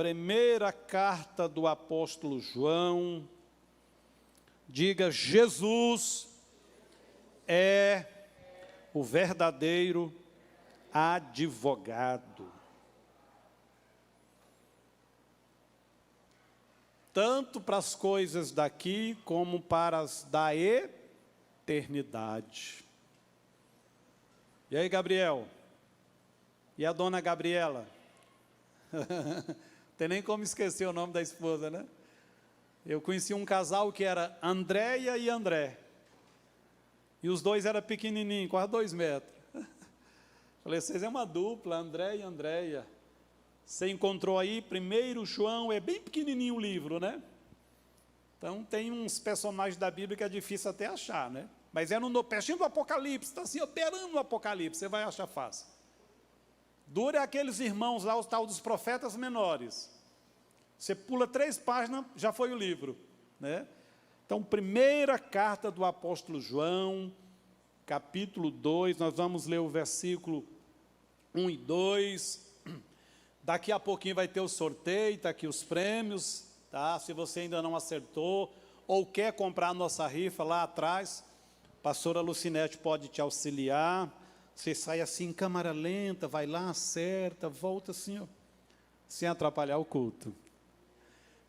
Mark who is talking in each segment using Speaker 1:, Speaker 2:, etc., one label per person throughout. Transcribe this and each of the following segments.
Speaker 1: Primeira carta do apóstolo João, diga: Jesus é o verdadeiro advogado. Tanto para as coisas daqui, como para as da eternidade. E aí, Gabriel? E a dona Gabriela? Tem nem como esquecer o nome da esposa, né? Eu conheci um casal que era Andréia e André. E os dois eram pequenininhos, quase 2 metros. Falei, vocês é uma dupla, André e Andréia. Você encontrou aí, 1 João, é bem pequenininho o livro, né? Então, tem uns personagens da Bíblia que é difícil até achar, né? Mas é pertinho do Apocalipse, está assim, operando o Apocalipse, você vai achar fácil. Dura é aqueles irmãos lá, os tal dos profetas menores. Você pula 3 páginas, já foi o livro, né? Então, primeira carta do apóstolo João, capítulo 2, nós vamos ler o versículo 1 e 2. Daqui a pouquinho vai ter o sorteio, está aqui os prêmios, tá? Se você ainda não acertou, ou quer comprar a nossa rifa lá atrás, a pastora Lucinete pode te auxiliar. Você sai assim em câmara lenta, vai lá, acerta, volta assim, ó, sem atrapalhar o culto.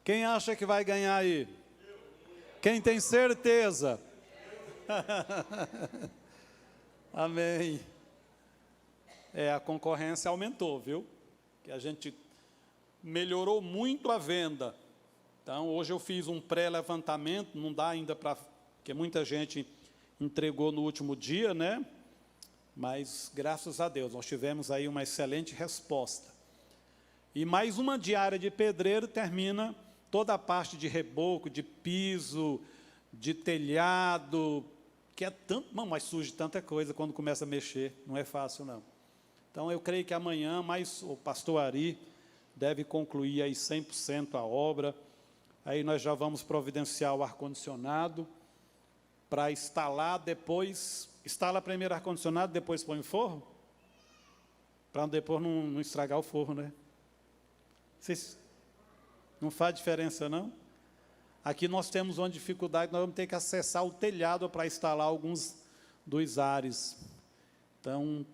Speaker 1: Quem acha que vai ganhar aí? Quem tem certeza? Amém. A concorrência aumentou, viu? Que a gente melhorou muito a venda. Então, hoje eu fiz um pré-levantamento, não dá ainda para... porque muita gente entregou no último dia, né? Mas, graças a Deus, nós tivemos aí uma excelente resposta. E mais uma diária de pedreiro termina toda a parte de reboco, de piso, de telhado, que é tanto... Não, mas surge tanta coisa quando começa a mexer, não é fácil, não. Então, eu creio que amanhã, mais o pastor Ari deve concluir aí 100% a obra. Aí nós já vamos providenciar o ar-condicionado para instalar depois... Instala primeiro ar-condicionado, depois põe o forro? Para depois não estragar o forro, né? Vocês, não faz diferença, não? Aqui nós temos uma dificuldade, nós vamos ter que acessar o telhado para instalar alguns dos ares. Então,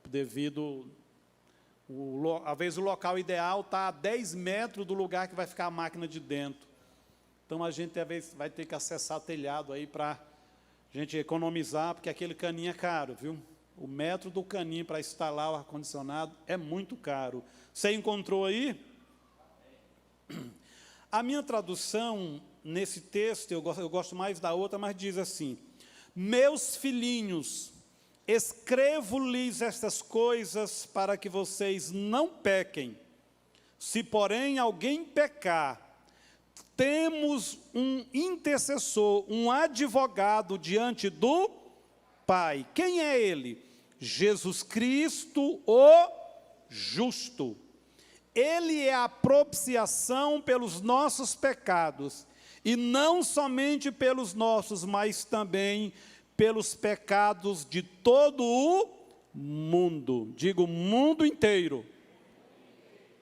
Speaker 1: devido... às vezes o local ideal está a 10 metros do lugar que vai ficar a máquina de dentro. Então, a gente às vezes vai ter que acessar o telhado aí para a gente economizar, porque aquele caninho é caro, viu? O metro do caninho para instalar o ar-condicionado é muito caro. Você encontrou aí? A minha tradução, nesse texto, eu gosto mais da outra, mas diz assim: meus filhinhos, escrevo-lhes estas coisas para que vocês não pequem. Se, porém, alguém pecar, temos um intercessor, um advogado diante do Pai. Quem é ele? Jesus Cristo, o justo. Ele é a propiciação pelos nossos pecados, e não somente pelos nossos, mas também pelos pecados de todo o mundo. Digo, o mundo inteiro.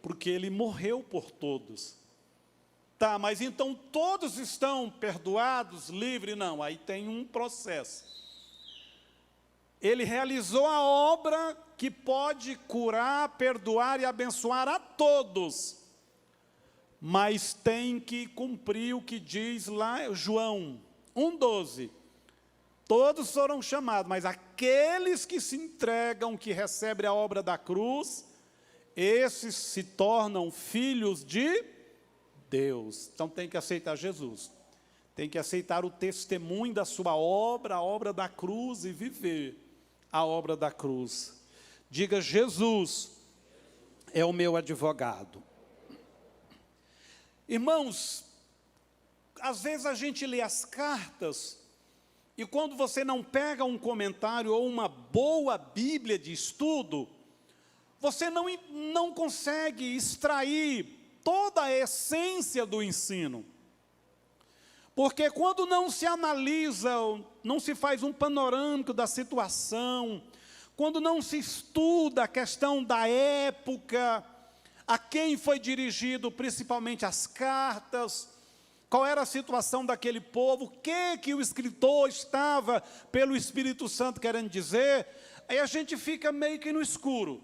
Speaker 1: Porque ele morreu por todos. Tá, mas então todos estão perdoados, livres? Não, aí tem um processo. Ele realizou a obra que pode curar, perdoar e abençoar a todos. Mas tem que cumprir o que diz lá João 1,12. Todos foram chamados, mas aqueles que se entregam, que recebem a obra da cruz, esses se tornam filhos de Deus. Então tem que aceitar Jesus. Tem que aceitar o testemunho da sua obra, a obra da cruz, e viver a obra da cruz. Diga, Jesus é o meu advogado. Irmãos, às vezes a gente lê as cartas, e quando você não pega um comentário ou uma boa Bíblia de estudo, você não consegue extrair toda a essência do ensino. Porque quando não se analisa, não se faz um panorâmico da situação, quando não se estuda a questão da época, a quem foi dirigido principalmente as cartas, qual era a situação daquele povo, o que o escritor estava, pelo Espírito Santo, querendo dizer. Aí a gente fica meio que no escuro.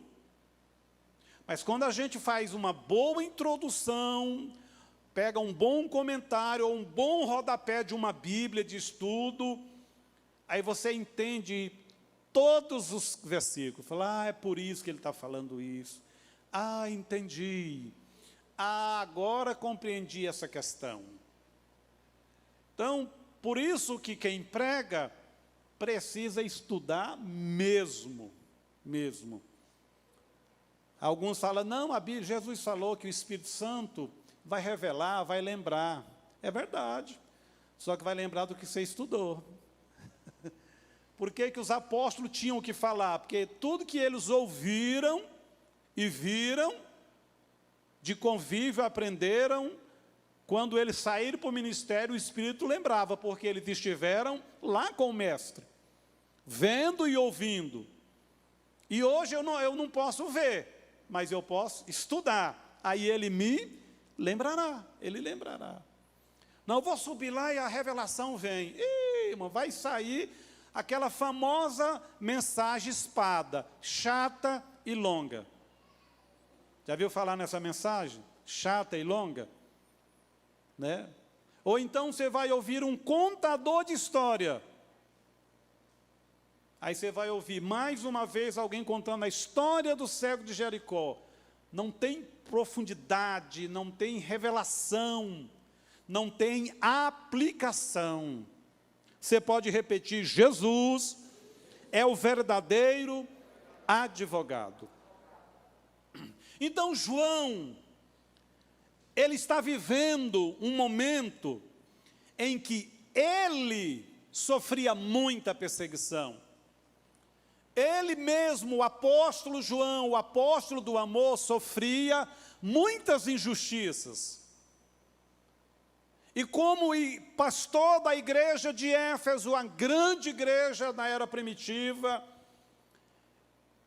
Speaker 1: Mas quando a gente faz uma boa introdução, pega um bom comentário, ou um bom rodapé de uma Bíblia de estudo, aí você entende todos os versículos. Fala, é por isso que ele está falando isso. Entendi. Agora compreendi essa questão. Então, por isso que quem prega precisa estudar mesmo. Alguns falam, não, a Bíblia, Jesus falou que o Espírito Santo vai revelar, vai lembrar. É verdade, só que vai lembrar do que você estudou. Por que os apóstolos tinham que falar? Porque tudo que eles ouviram e viram, de convívio, aprenderam, quando eles saíram para o ministério, o Espírito lembrava, porque eles estiveram lá com o Mestre, vendo e ouvindo. E hoje eu não posso ver, mas eu posso estudar. Aí ele me lembrará, ele lembrará. Não, eu vou subir lá e a revelação vem. Irmão, vai sair aquela famosa mensagem espada, chata e longa. Já viu falar nessa mensagem? Chata e longa? Né? Ou então você vai ouvir um contador de história. Aí você vai ouvir mais uma vez alguém contando a história do cego de Jericó. Não tem profundidade, não tem revelação, não tem aplicação. Você pode repetir, Jesus é o verdadeiro advogado. Então João, ele está vivendo um momento em que ele sofria muita perseguição. Ele mesmo, o apóstolo João, o apóstolo do amor, sofria muitas injustiças. E como pastor da igreja de Éfeso, a grande igreja da era primitiva,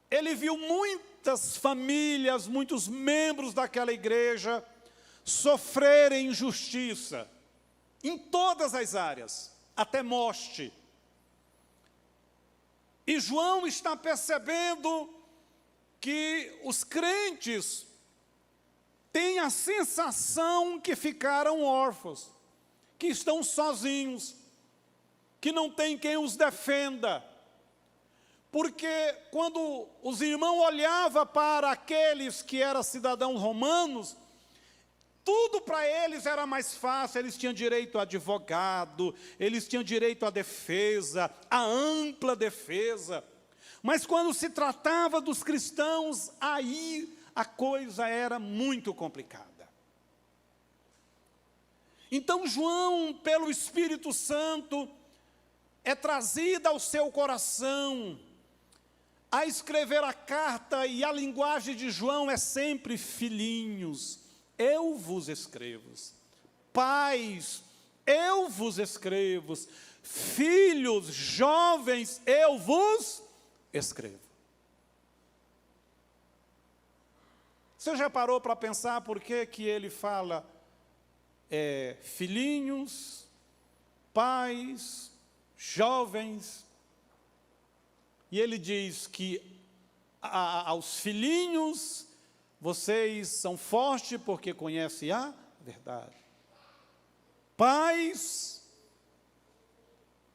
Speaker 1: ele viu muitas famílias, muitos membros daquela igreja sofrerem injustiça, em todas as áreas, até morte. E João está percebendo que os crentes têm a sensação que ficaram órfãos, que estão sozinhos, que não tem quem os defenda. Porque quando os irmãos olhavam para aqueles que eram cidadãos romanos, tudo para eles era mais fácil, eles tinham direito a advogado, eles tinham direito à defesa, à ampla defesa. Mas quando se tratava dos cristãos, aí a coisa era muito complicada. Então João, pelo Espírito Santo, é trazida ao seu coração a escrever a carta, e a linguagem de João é sempre filhinhos. Eu vos escrevo, pais, eu vos escrevo, filhos, jovens, eu vos escrevo. Você já parou para pensar por que ele fala filhinhos, pais, jovens? E ele diz que aos filhinhos, vocês são fortes porque conhecem a verdade. Pais,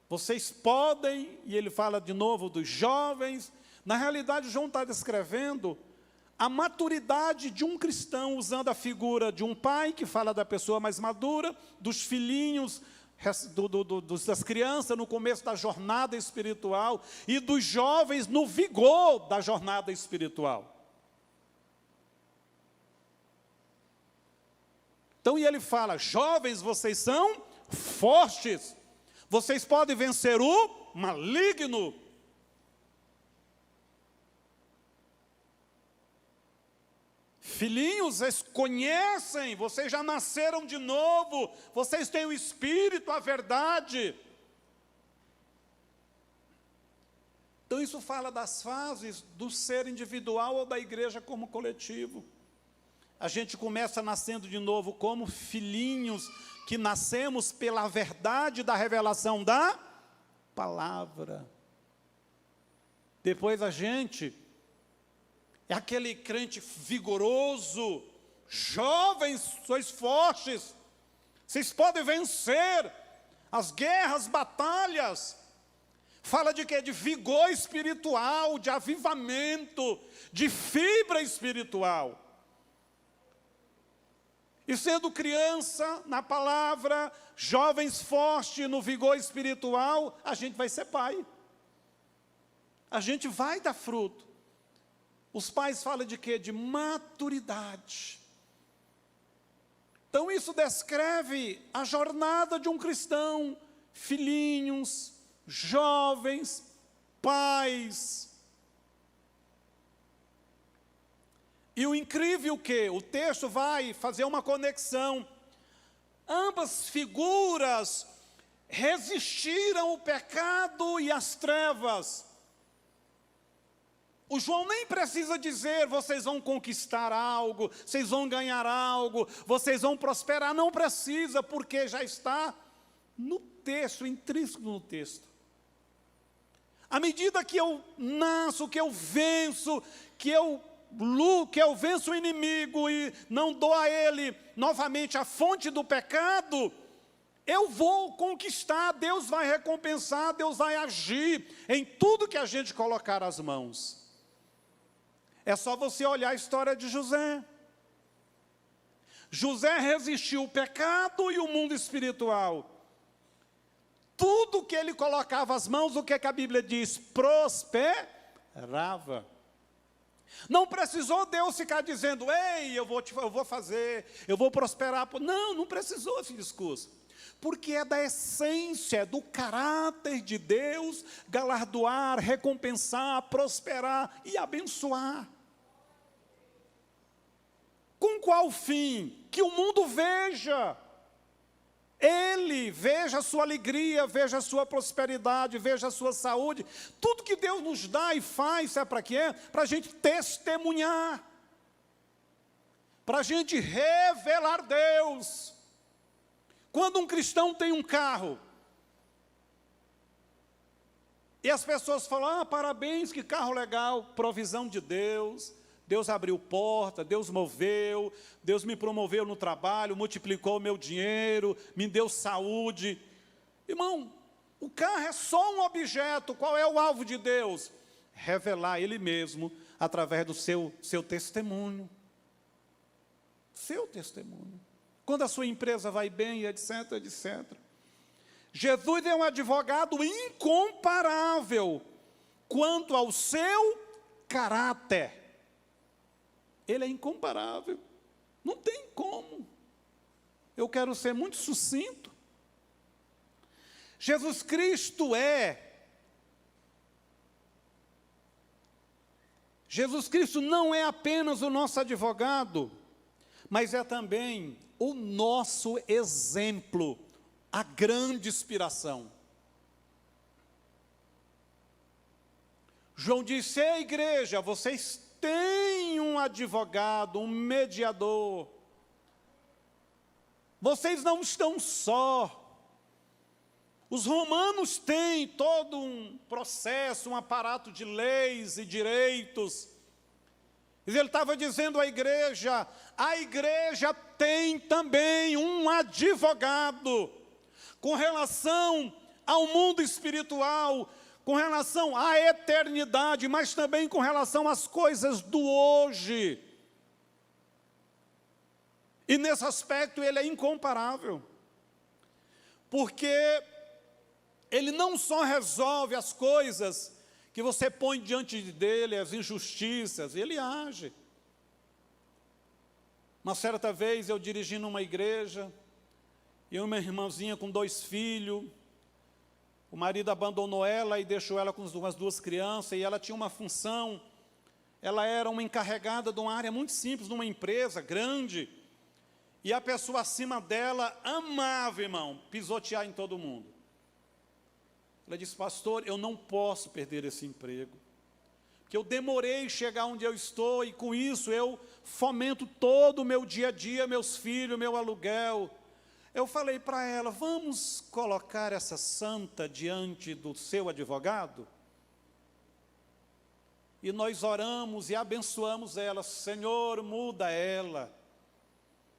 Speaker 1: vocês podem, e ele fala de novo dos jovens. Na realidade, João está descrevendo a maturidade de um cristão, usando a figura de um pai, que fala da pessoa mais madura, dos filhinhos, das crianças no começo da jornada espiritual, e dos jovens no vigor da jornada espiritual. Então, e ele fala, jovens, vocês são fortes, vocês podem vencer o maligno. Filhinhos, vocês conhecem, vocês já nasceram de novo, vocês têm o Espírito, a verdade. Então isso fala das fases do ser individual ou da igreja como coletivo. a gente começa nascendo de novo como filhinhos, que nascemos pela verdade da revelação da palavra. Depois a gente é aquele crente vigoroso, jovens, sois fortes, vocês podem vencer as guerras, batalhas. Fala de quê? De vigor espiritual, de avivamento, de fibra espiritual. E sendo criança na palavra, jovens fortes no vigor espiritual, a gente vai ser pai. A gente vai dar fruto. Os pais falam de quê? De maturidade. Então isso descreve a jornada de um cristão, filhinhos, jovens, pais. E o incrível que o texto vai fazer uma conexão. Ambas figuras resistiram o pecado e as trevas. O João nem precisa dizer, vocês vão conquistar algo, vocês vão ganhar algo, vocês vão prosperar. Não precisa, porque já está no texto, intrínseco no texto. À medida que eu nasço, que eu venço, que eu venço o inimigo e não dou a ele novamente a fonte do pecado, eu vou conquistar, Deus vai recompensar, Deus vai agir em tudo que a gente colocar as mãos. É só você olhar a história de José. José resistiu o pecado e o mundo espiritual. Tudo que ele colocava as mãos, o que a Bíblia diz? Prosperava. Não precisou Deus ficar dizendo, ei, eu vou fazer, eu vou prosperar. Não precisou esse discurso. Porque é da essência, do caráter de Deus, galardoar, recompensar, prosperar e abençoar. Com qual fim? Que o mundo veja. Ele veja a sua alegria, veja a sua prosperidade, veja a sua saúde. Tudo que Deus nos dá e faz, sabe para quê? Para a gente testemunhar. Para a gente revelar Deus. Quando um cristão tem um carro, e as pessoas falam, parabéns, que carro legal, provisão de Deus. Deus abriu porta, Deus moveu, Deus me promoveu no trabalho, multiplicou o meu dinheiro, me deu saúde. Irmão, o carro é só um objeto. Qual é o alvo de Deus? Revelar Ele mesmo através do seu testemunho. Seu testemunho. Quando a sua empresa vai bem, etc, etc. Jesus é um advogado incomparável quanto ao seu caráter. Ele é incomparável. Não tem como. Eu quero ser muito sucinto. Jesus Cristo não é apenas o nosso advogado, mas é também o nosso exemplo, a grande inspiração. João disse, ei, igreja, vocês têm um advogado, um mediador. Vocês não estão só. Os romanos têm todo um processo, um aparato de leis e direitos. E ele estava dizendo à igreja, a igreja tem também um advogado com relação ao mundo espiritual, com relação à eternidade, mas também com relação às coisas do hoje. E nesse aspecto ele é incomparável, porque ele não só resolve as coisas que você põe diante dele, as injustiças, ele age. Uma certa vez eu dirigi numa igreja, e uma irmãzinha com 2 filhos, o marido abandonou ela e deixou ela com as 2 crianças, e ela tinha uma função, ela era uma encarregada de uma área muito simples, numa empresa grande, e a pessoa acima dela amava, irmão, pisotear em todo mundo. Ela disse, pastor, eu não posso perder esse emprego, porque eu demorei a chegar onde eu estou, e com isso eu fomento todo o meu dia a dia, meus filhos, meu aluguel. Eu falei para ela, vamos colocar essa santa diante do seu advogado? E nós oramos e abençoamos ela. Senhor, muda ela.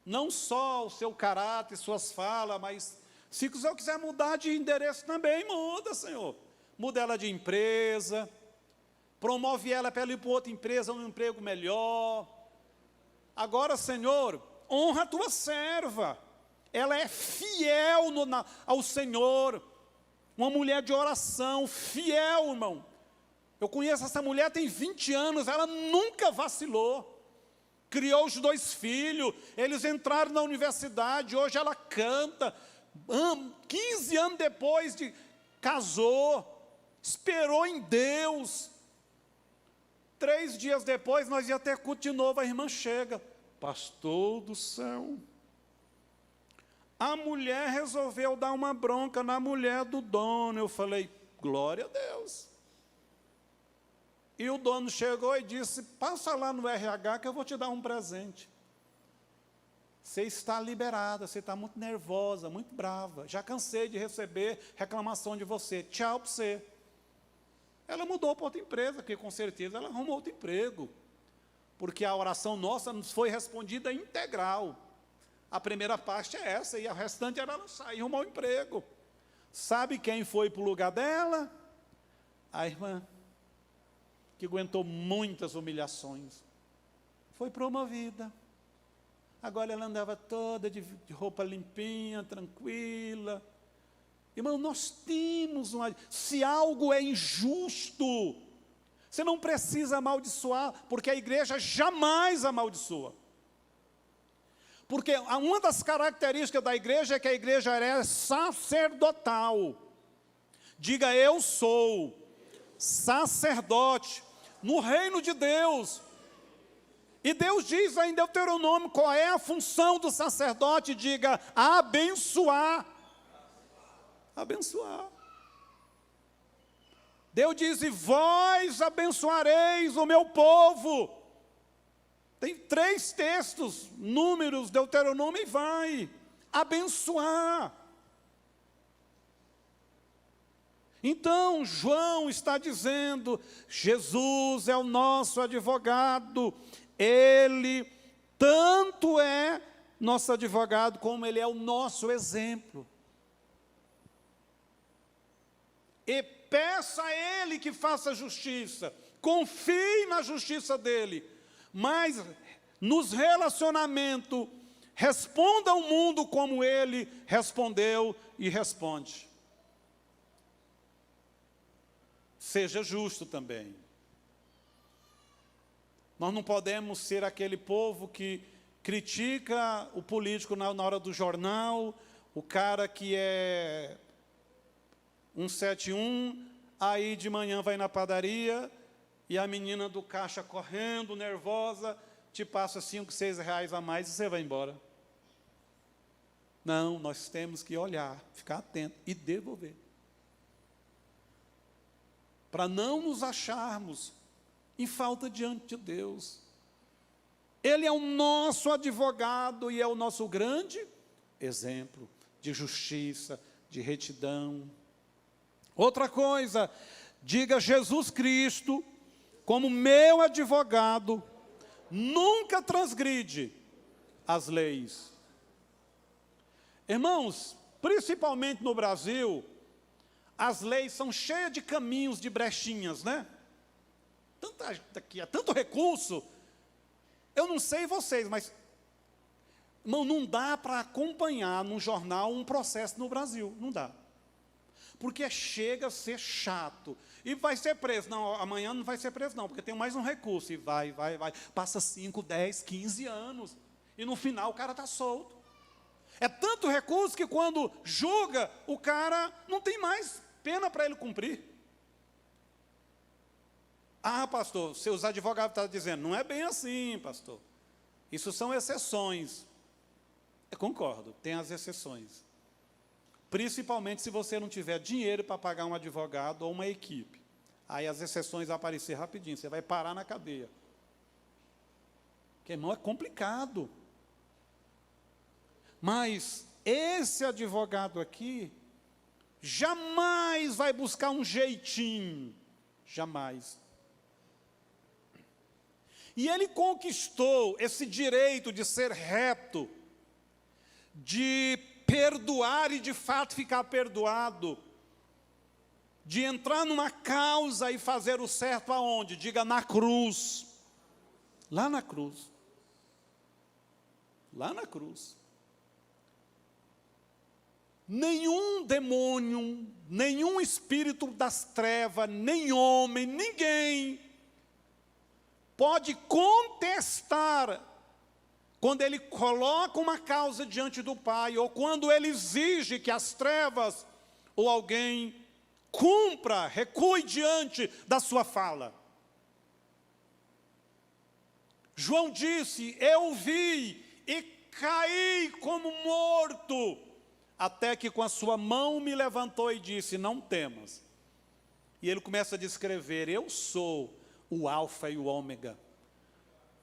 Speaker 1: Não só o seu caráter, suas falas, mas se o Senhor quiser mudar de endereço também, muda, Senhor. Muda ela de empresa, promove ela para ela ir para outra empresa, um emprego melhor. Agora, Senhor, honra a tua serva. Ela é fiel ao Senhor. Uma mulher de oração, fiel, irmão. Eu conheço essa mulher, tem 20 anos, ela nunca vacilou. Criou os 2 filhos, eles entraram na universidade, hoje ela canta. 15 anos depois casou, esperou em Deus. 3 dias depois, nós ia ter culto de novo, a irmã chega. Pastor do céu, a mulher resolveu dar uma bronca na mulher do dono. Eu falei, glória a Deus. E o dono chegou e disse, passa lá no RH que eu vou te dar um presente. Você está liberada, você está muito nervosa, muito brava. Já cansei de receber reclamação de você. Tchau para você. Ela mudou para outra empresa, que com certeza ela arrumou outro emprego. Porque a oração nossa nos foi respondida integral. A primeira parte é essa, e a restante era ela sair e arrumar um emprego. Sabe quem foi para o lugar dela? A irmã, que aguentou muitas humilhações, foi promovida. Agora ela andava toda de roupa limpinha, tranquila. Irmão, nós temos se algo é injusto, você não precisa amaldiçoar, porque a igreja jamais amaldiçoa. Porque uma das características da igreja é que a igreja é sacerdotal. Diga, eu sou sacerdote no reino de Deus. E Deus diz aí em Deuteronômio qual é a função do sacerdote. Diga, abençoar. Abençoar. Deus diz, e vós abençoareis o meu povo. Tem 3 textos, Números, Deuteronômio, e vai abençoar. Então, João está dizendo, Jesus é o nosso advogado. Ele tanto é nosso advogado, como ele é o nosso exemplo. E peça a ele que faça justiça, confie na justiça dele, mas nos relacionamentos, responda ao mundo como ele respondeu e responde. Seja justo também. Nós não podemos ser aquele povo que critica o político na hora do jornal, o cara que é 171, aí de manhã vai na padaria e a menina do caixa correndo, nervosa, te passa 5, 6 reais a mais e você vai embora. Não, nós temos que olhar, ficar atento e devolver. Para não nos acharmos em falta diante de Deus. Ele é o nosso advogado e é o nosso grande exemplo de justiça, de retidão. Outra coisa, diga, Jesus Cristo, como meu advogado, nunca transgride as leis. Irmãos, principalmente no Brasil, as leis são cheias de caminhos, de brechinhas, né? Tanto recurso. Eu não sei vocês, mas não dá para acompanhar num jornal um processo no Brasil, não dá. Porque chega a ser chato. E vai ser preso. Não, amanhã não vai ser preso não, porque tem mais um recurso. E vai. Passa 5, 10, 15 anos. E no final o cara está solto. É tanto recurso que quando julga, o cara não tem mais pena para ele cumprir. Ah, pastor, seus advogados estão dizendo, não é bem assim, pastor. Isso são exceções. Eu concordo, tem as exceções. Principalmente se você não tiver dinheiro para pagar um advogado ou uma equipe. Aí as exceções vão aparecer rapidinho, você vai parar na cadeia. Que, irmão, é complicado. Mas esse advogado aqui jamais vai buscar um jeitinho. Jamais. E ele conquistou esse direito de ser reto, de perdoar e de fato ficar perdoado, de entrar numa causa e fazer o certo aonde? Diga, na cruz. Lá na cruz. Lá na cruz. Nenhum demônio, nenhum espírito das trevas, nem homem, ninguém pode contestar quando ele coloca uma causa diante do Pai, ou quando ele exige que as trevas ou alguém cumpra, recue diante da sua fala. João disse, eu vi e caí como morto, até que com a sua mão me levantou e disse, não temas. E ele começa a descrever, eu sou o alfa e o ômega,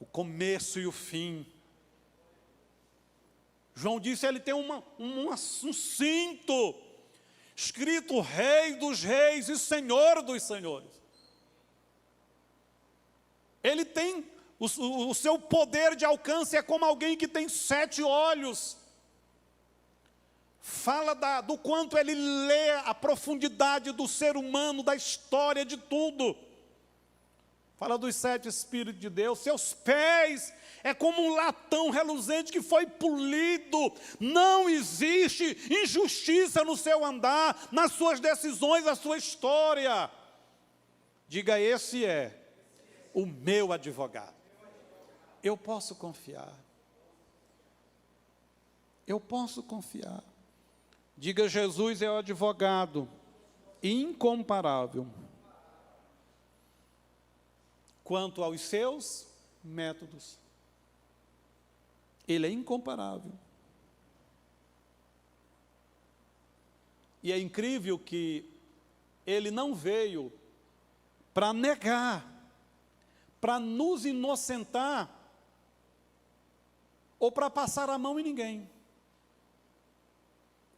Speaker 1: o começo e o fim. João disse, ele tem um cinto, escrito Rei dos Reis e Senhor dos Senhores. Ele tem, o seu poder de alcance é como alguém que tem 7 olhos. Fala do quanto ele lê a profundidade do ser humano, da história, de tudo. Fala dos 7 Espíritos de Deus. Seus pés é como um latão reluzente que foi polido. Não existe injustiça no seu andar, nas suas decisões, na sua história. Diga, esse é o meu advogado. Eu posso confiar. Eu posso confiar. Diga, Jesus é o advogado incomparável quanto aos seus métodos. Ele é incomparável. E é incrível que ele não veio para negar, para nos inocentar, ou para passar a mão em ninguém.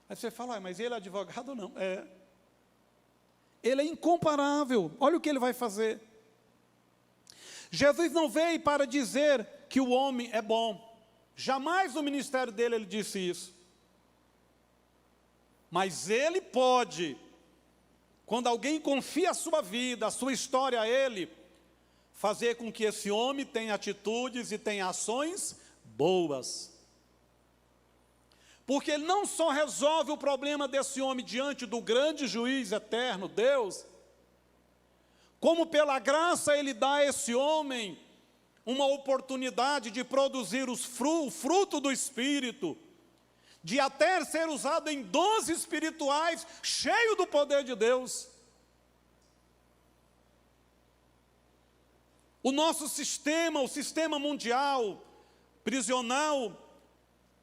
Speaker 1: Aí você fala, mas ele é advogado ou não? É. Ele é incomparável. Olha o que ele vai fazer. Jesus não veio para dizer que o homem é bom. Jamais no ministério dele ele disse isso. Mas ele pode, quando alguém confia a sua vida, a sua história a ele, fazer com que esse homem tenha atitudes e tenha ações boas. Porque ele não só resolve o problema desse homem diante do grande juiz eterno, Deus, como pela graça ele dá a esse homem uma oportunidade de produzir o fruto do Espírito, de até ser usado em dons espirituais, cheio do poder de Deus. O nosso sistema, o sistema mundial, prisional,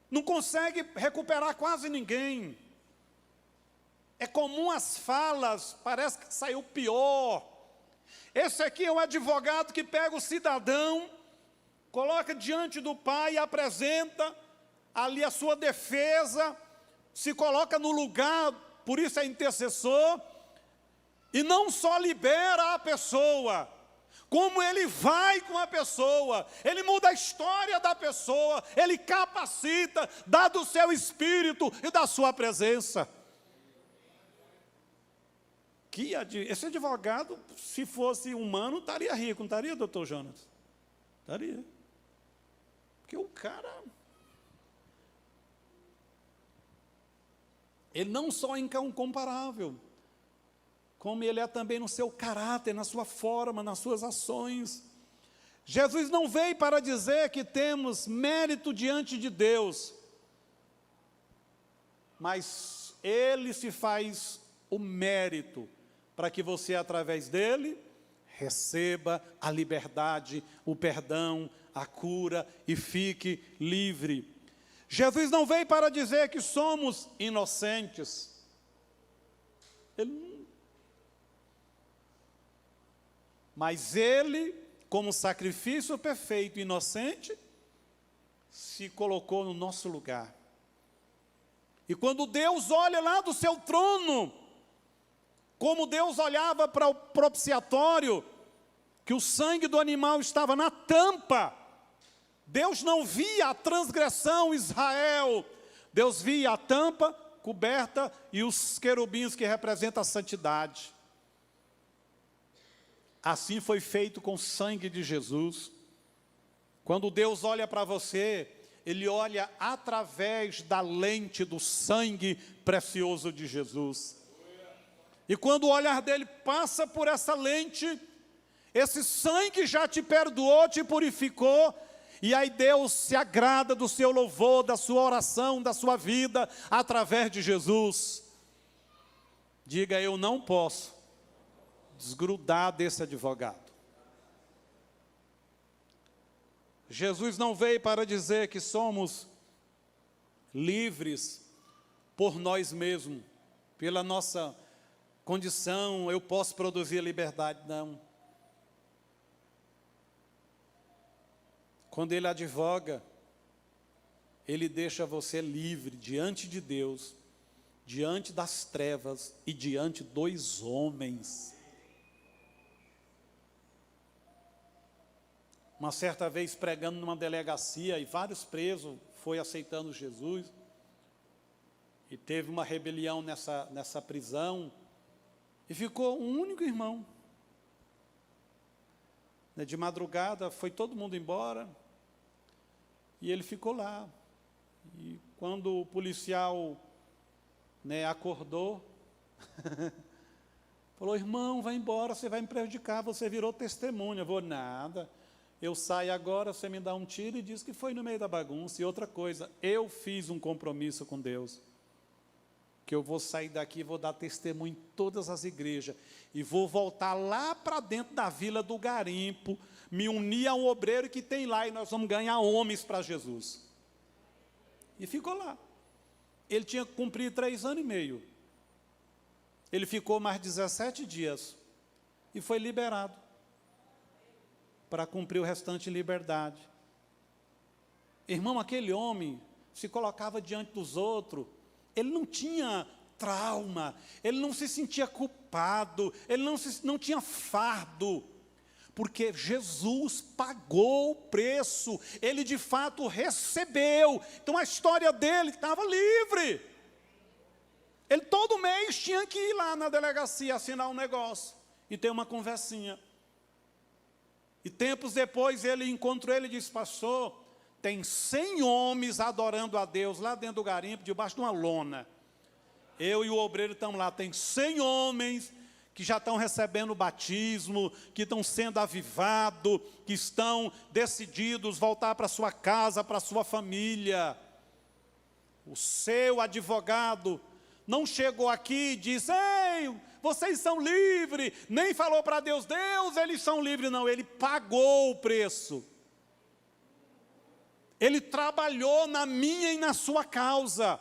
Speaker 1: não consegue recuperar quase ninguém. É comum as falas, parece que saiu pior. Esse aqui é o advogado que pega o cidadão, coloca diante do pai e apresenta ali a sua defesa, se coloca no lugar, por isso é intercessor, e não só libera a pessoa, como ele vai com a pessoa, ele muda a história da pessoa, ele capacita, dá do seu espírito e da sua presença. Esse advogado, se fosse humano, estaria rico, não estaria, doutor Jonas? Estaria. Porque o cara, ele não só é incomparável, como ele é também no seu caráter, na sua forma, nas suas ações. Jesus não veio para dizer que temos mérito diante de Deus, mas ele se faz o mérito para que você, através dele, receba a liberdade, o perdão, a cura e fique livre. Jesus não veio para dizer que somos inocentes. Mas ele, como sacrifício perfeito e inocente, se colocou no nosso lugar. E quando Deus olha lá do seu trono, como Deus olhava para o propiciatório, que o sangue do animal estava na tampa, Deus não via a transgressão Israel, Deus via a tampa coberta e os querubins que representam a santidade. Assim foi feito com o sangue de Jesus. Quando Deus olha para você, Ele olha através da lente do sangue precioso de Jesus. E quando o olhar dele passa por essa lente, esse sangue já te perdoou, te purificou, e aí Deus se agrada do seu louvor, da sua oração, da sua vida, através de Jesus. Diga: eu não posso desgrudar desse advogado. Jesus não veio para dizer que somos livres por nós mesmos, pela nossa condição, eu posso produzir a liberdade, não. Quando Ele advoga, Ele deixa você livre diante de Deus, diante das trevas e diante dos homens. Uma certa vez pregando numa delegacia e vários presos foi aceitando Jesus e teve uma rebelião nessa prisão e ficou um único irmão. De madrugada foi todo mundo embora e ele ficou lá. E quando o policial acordou, falou: irmão, vai embora, você vai me prejudicar, você virou testemunha. Eu vou nada. Eu saio agora, você me dá um tiro e diz que foi no meio da bagunça. E outra coisa, eu fiz um compromisso com Deus, que eu vou sair daqui, vou dar testemunho em todas as igrejas, e vou voltar lá para dentro da vila do garimpo, me unir a um obreiro que tem lá, e nós vamos ganhar homens para Jesus. E ficou lá. Ele tinha que cumprir 3 anos e meio. Ele ficou mais 17 dias, e foi liberado, para cumprir o restante em liberdade. Irmão, aquele homem se colocava diante dos outros, ele não tinha trauma, ele não se sentia culpado, ele não tinha fardo, porque Jesus pagou o preço, ele de fato recebeu. Então a história dele estava livre. Ele todo mês tinha que ir lá na delegacia assinar um negócio e ter uma conversinha. E tempos depois ele encontrou ele e disse: pastor, tem 100 homens adorando a Deus lá dentro do garimpo, debaixo de uma lona. Eu e o obreiro estamos lá, tem 100 homens que já estão recebendo o batismo, que estão sendo avivados, que estão decididos voltar para sua casa, para sua família. O seu advogado não chegou aqui e disse: ei, vocês são livres, nem falou para Deus: Deus, eles são livres. Não, ele pagou o preço. Ele trabalhou na minha e na sua causa.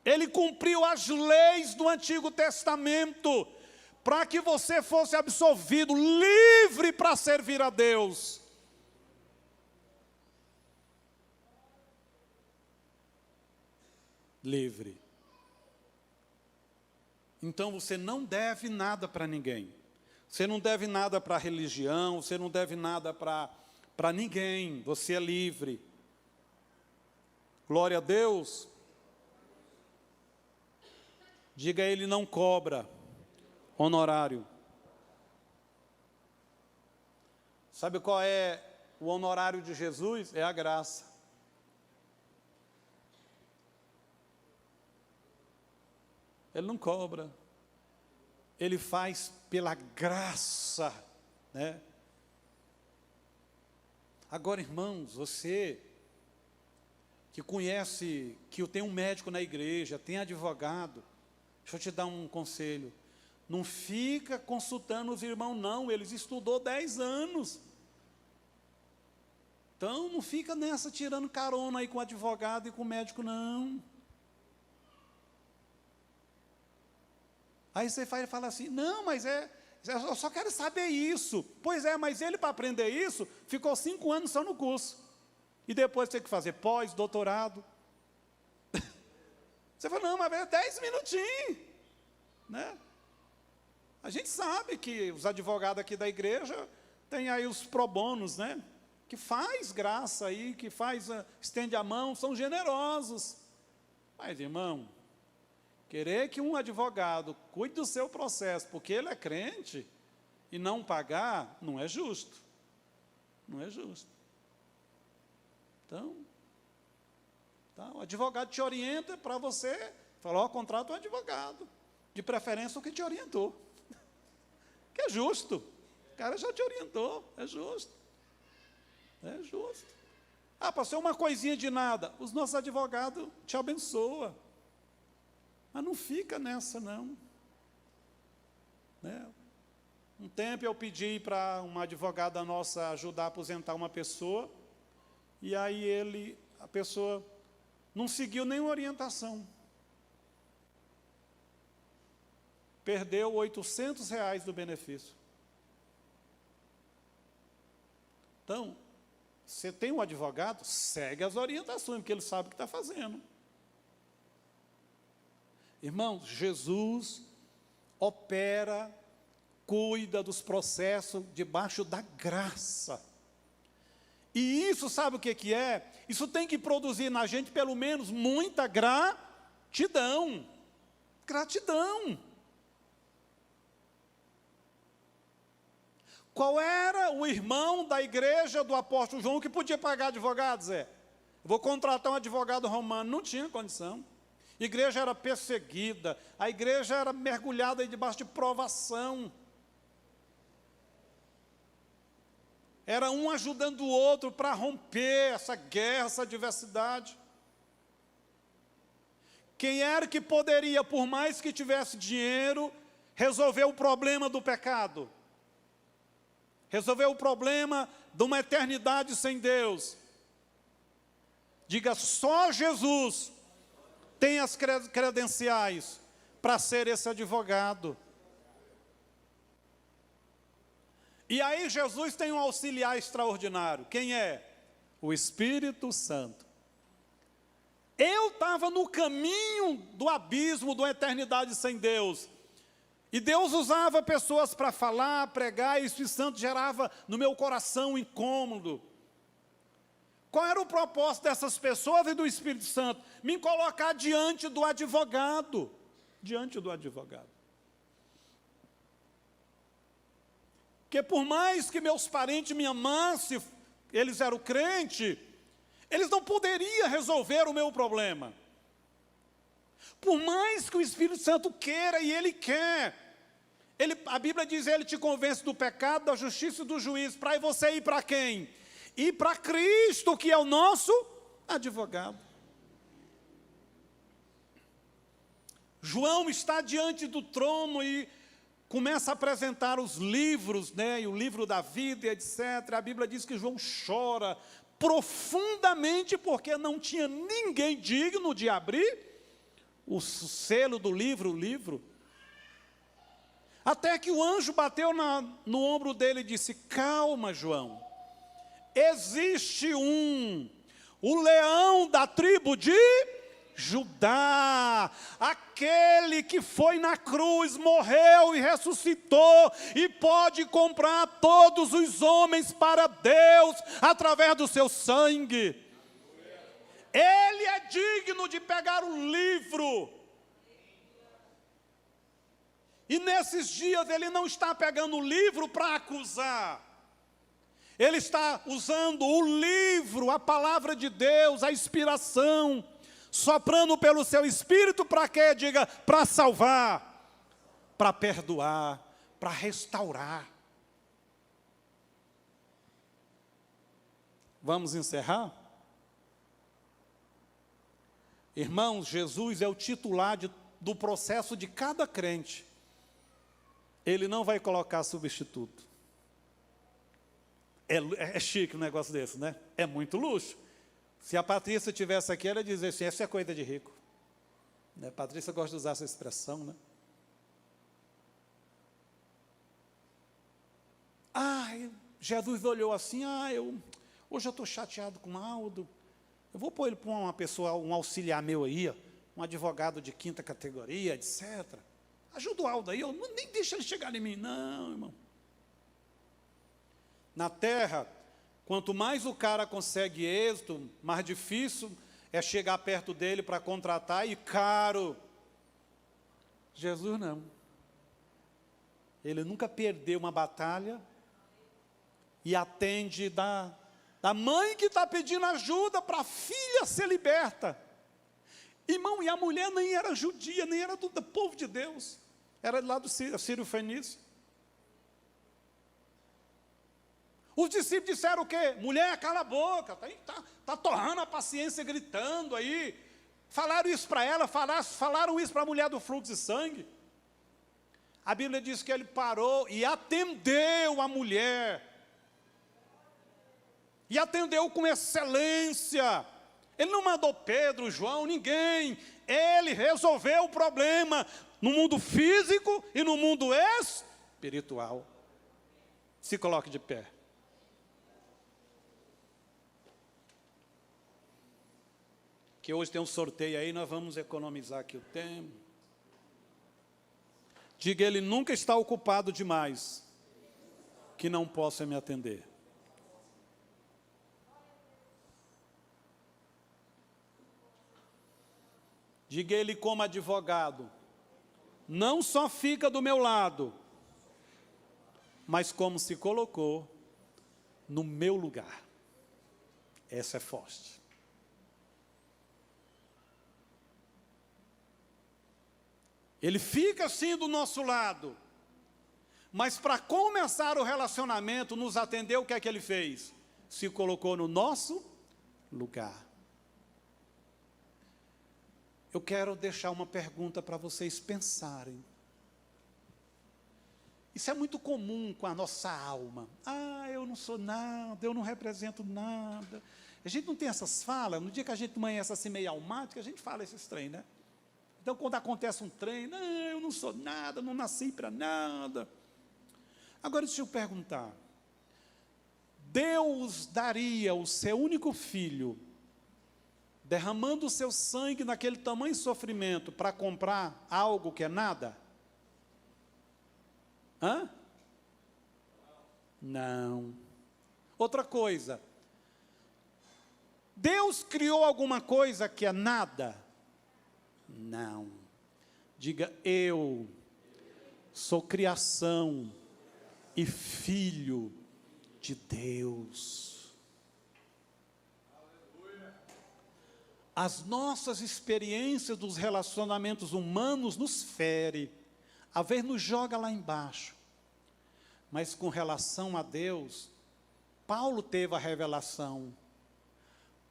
Speaker 1: Ele cumpriu as leis do Antigo Testamento, para que você fosse absolvido, livre para servir a Deus. Livre. Então você não deve nada para ninguém. Você não deve nada para a religião, você não deve nada para ninguém. Você é livre. Glória a Deus. Diga: ele não cobra honorário. Sabe qual é o honorário de Jesus? É a graça. Ele não cobra. Ele faz pela graça, né? Agora, irmãos, você que conhece, que tem um médico na igreja, tem advogado, deixa eu te dar um conselho. Não fica consultando os irmãos, não. Eles estudou 10 anos. Então, não fica nessa tirando carona aí com o advogado e com o médico, não. Aí você fala assim: não, mas eu só quero saber isso. Pois é, mas ele, para aprender isso, ficou 5 anos só no curso. E depois tem que fazer pós, doutorado. Você fala, não, mas é 10 minutinhos. Né? A gente sabe que os advogados aqui da igreja têm aí os pro bonos, né? Que faz graça aí, que estende a mão, são generosos. Mas, irmão, querer que um advogado cuide do seu processo porque ele é crente e não pagar, não é justo. Não é justo. Então, tá, o advogado te orienta para você, fala, contrata um advogado, de preferência o que te orientou. Que é justo. O cara já te orientou, é justo. É justo. Ah, pastor, uma coisinha de nada. Os nossos advogados te abençoam. Mas não fica nessa, não. Né? Um tempo eu pedi para uma advogada nossa ajudar a aposentar uma pessoa, e aí a pessoa não seguiu nenhuma orientação. Perdeu R$800 do benefício. Então, você tem um advogado, segue as orientações, porque ele sabe o que está fazendo. Irmãos, Jesus opera, cuida dos processos debaixo da graça. E isso, sabe o que é? Isso tem que produzir na gente, pelo menos, muita gratidão. Gratidão. Qual era o irmão da igreja do apóstolo João que podia pagar advogado, Zé? Vou contratar um advogado romano. Não tinha condição. A igreja era perseguida, a igreja era mergulhada debaixo de provação. Era um ajudando o outro para romper essa guerra, essa adversidade. Quem era que poderia, por mais que tivesse dinheiro, resolver o problema do pecado? Resolver o problema de uma eternidade sem Deus? Diga, só Jesus tem as credenciais para ser esse advogado. E aí Jesus tem um auxiliar extraordinário. Quem é? O Espírito Santo. Eu estava no caminho do abismo, de uma eternidade sem Deus. E Deus usava pessoas para falar, pregar, e o Espírito Santo gerava no meu coração um incômodo. Qual era o propósito dessas pessoas e do Espírito Santo? Me colocar diante do advogado. Diante do advogado. Porque por mais que meus parentes me amassem, eles eram crentes, eles não poderiam resolver o meu problema. Por mais que o Espírito Santo queira, e Ele quer, a Bíblia diz, Ele te convence do pecado, da justiça e do juízo. Para você ir para quem? Ir para Cristo, que é o nosso advogado. João está diante do trono e começa a apresentar os livros, né, e o livro da vida, etc. A Bíblia diz que João chora profundamente porque não tinha ninguém digno de abrir o selo do livro, o livro. Até que o anjo bateu no ombro dele e disse, calma, João, existe o leão da tribo de Judá, aquele que foi na cruz, morreu e ressuscitou, e pode comprar todos os homens para Deus, através do seu sangue. Ele é digno de pegar o livro. E nesses dias ele não está pegando o livro para acusar. Ele está usando o livro, a palavra de Deus, a inspiração, soprando pelo seu Espírito para quê? Diga, para salvar, para perdoar, para restaurar. Vamos encerrar? Irmãos, Jesus é o titular do processo de cada crente. Ele não vai colocar substituto. É chique um negócio desse, né? É muito luxo. Se a Patrícia estivesse aqui, ela ia dizer assim, essa é coisa de rico. Né? A Patrícia gosta de usar essa expressão, né? Jesus olhou assim, Hoje eu estou chateado com o Aldo. Eu vou pôr ele para uma pessoa, um auxiliar meu aí, ó, um advogado de 5ª categoria, etc. Ajuda o Aldo aí, eu nem deixa ele chegar em mim. Não, irmão. Na terra, quanto mais o cara consegue êxito, mais difícil é chegar perto dele para contratar e caro. Jesus não. Ele nunca perdeu uma batalha e atende da mãe que está pedindo ajuda para a filha ser liberta. Irmão, e a mulher nem era judia, nem era do povo de Deus. Era lá do Sírio Fenício. Os discípulos disseram o quê? Mulher, cala a boca, está torrando a paciência, gritando aí. Falaram isso para ela, falaram isso para a mulher do fluxo de sangue. A Bíblia diz que ele parou e atendeu a mulher. E atendeu com excelência. Ele não mandou Pedro, João, ninguém. Ele resolveu o problema no mundo físico e no mundo espiritual. Se coloque de pé. Que hoje tem um sorteio aí, nós vamos economizar aqui o tempo. Diga, ele nunca está ocupado demais, que não possa me atender. Diga, ele como advogado, não só fica do meu lado, mas como se colocou no meu lugar. Essa é forte. Ele fica assim do nosso lado, mas para começar o relacionamento, nos atendeu, o que é que ele fez? Se colocou no nosso lugar. Eu quero deixar uma pergunta para vocês pensarem. Isso é muito comum com a nossa alma. Eu não sou nada, eu não represento nada. A gente não tem essas falas, no dia que a gente amanhece assim meio almática, a gente fala esses trem, né? Então, quando acontece um trem, não, eu não sou nada, não nasci para nada. Agora, deixa eu perguntar. Deus daria o seu único filho, derramando o seu sangue naquele tamanho de sofrimento, para comprar algo que é nada? Não. Outra coisa. Deus criou alguma coisa que é nada? Não. Diga, eu sou criação e filho de Deus. As nossas experiências dos relacionamentos humanos nos ferem, às vezes nos joga lá embaixo. Mas com relação a Deus, Paulo teve a revelação.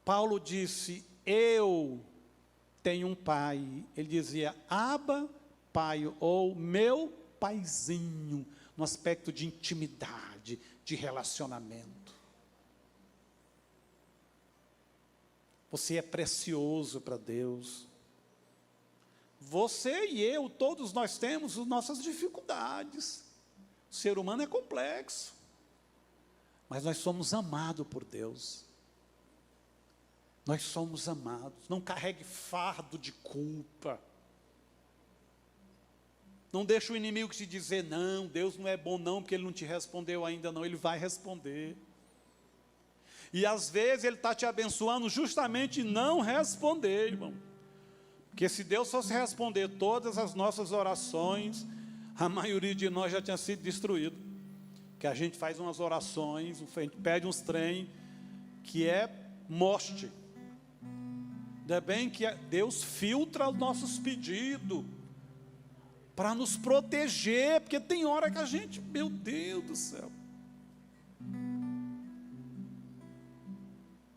Speaker 1: Paulo disse, eu tenho um pai. Ele dizia, Abba, pai, ou meu paizinho, no aspecto de intimidade, de relacionamento. Você é precioso para Deus. Você e eu, todos nós temos as nossas dificuldades. O ser humano é complexo. Mas nós somos amados por Deus. Nós somos amados. Não carregue fardo de culpa. Não deixe o inimigo te dizer, não, Deus não é bom não, porque Ele não te respondeu ainda não. Ele vai responder. E às vezes Ele está te abençoando justamente não responder, irmão. Porque se Deus fosse responder todas as nossas orações, a maioria de nós já tinha sido destruído. Que a gente faz umas orações, a gente pede uns trem, que é morte. Ainda bem que Deus filtra os nossos pedidos, para nos proteger, porque tem hora que a gente, meu Deus do céu.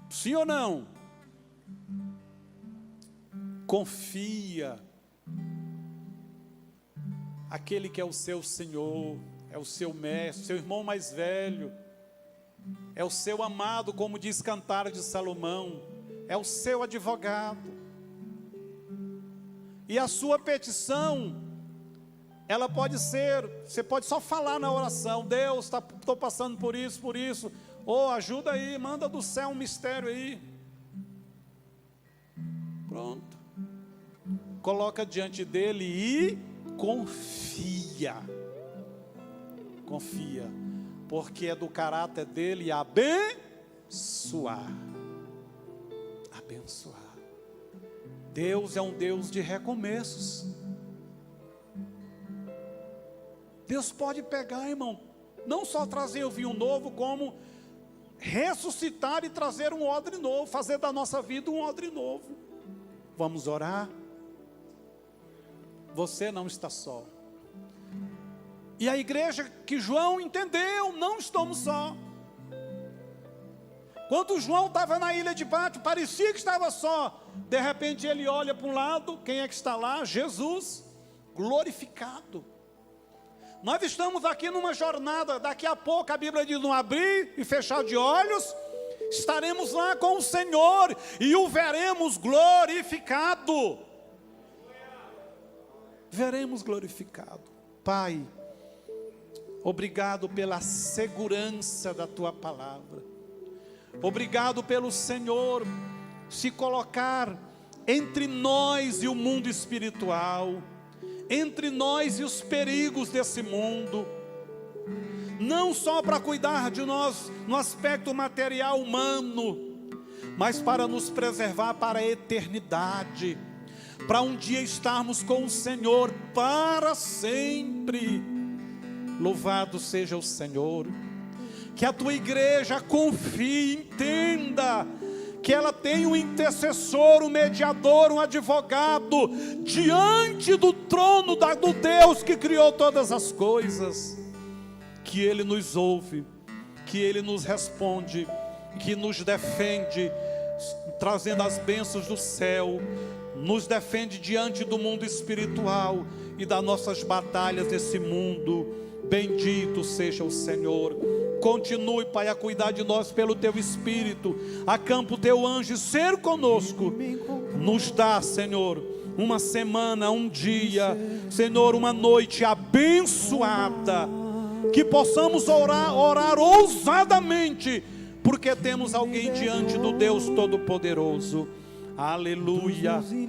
Speaker 1: Sim ou não? Confia. Aquele que é o seu Senhor, é o seu mestre, seu irmão mais velho, é o seu amado, como diz Cantares de Salomão, é o seu advogado. E a sua petição, ela pode ser, você pode só falar na oração, Deus, estou passando por isso, Ô, ajuda aí, manda do céu um mistério aí. Pronto. Coloca diante dele e confia. Confia. Porque é do caráter dele abençoar. Abençoar. Deus é um Deus de recomeços. Deus pode pegar, irmão, não só trazer o vinho novo, como ressuscitar e trazer um odre novo, fazer da nossa vida um odre novo. Vamos orar? Você não está só. E a igreja que João entendeu, não estamos só. Quando João estava na ilha de Patmos, parecia que estava só. De repente ele olha para um lado, quem é que está lá? Jesus, glorificado. Nós estamos aqui numa jornada, daqui a pouco a Bíblia diz, no abrir e fechar de olhos, estaremos lá com o Senhor e o veremos glorificado. Veremos glorificado. Pai, obrigado pela segurança da Tua palavra. Obrigado pelo Senhor se colocar entre nós e o mundo espiritual, entre nós e os perigos desse mundo, não só para cuidar de nós no aspecto material humano, mas para nos preservar para a eternidade, para um dia estarmos com o Senhor para sempre. Louvado seja o Senhor. Que a tua igreja confie, entenda que ela tem um intercessor, um mediador, um advogado diante do trono do Deus que criou todas as coisas, que Ele nos ouve, que Ele nos responde, que nos defende, trazendo as bênçãos do céu, nos defende diante do mundo espiritual e das nossas batalhas desse mundo. Bendito seja o Senhor. Continue, Pai, a cuidar de nós pelo Teu Espírito. Acampa o Teu anjo ser conosco. Nos dá, Senhor, uma semana, um dia, Senhor, uma noite abençoada. Que possamos orar ousadamente, porque temos alguém diante do Deus Todo-Poderoso. Aleluia.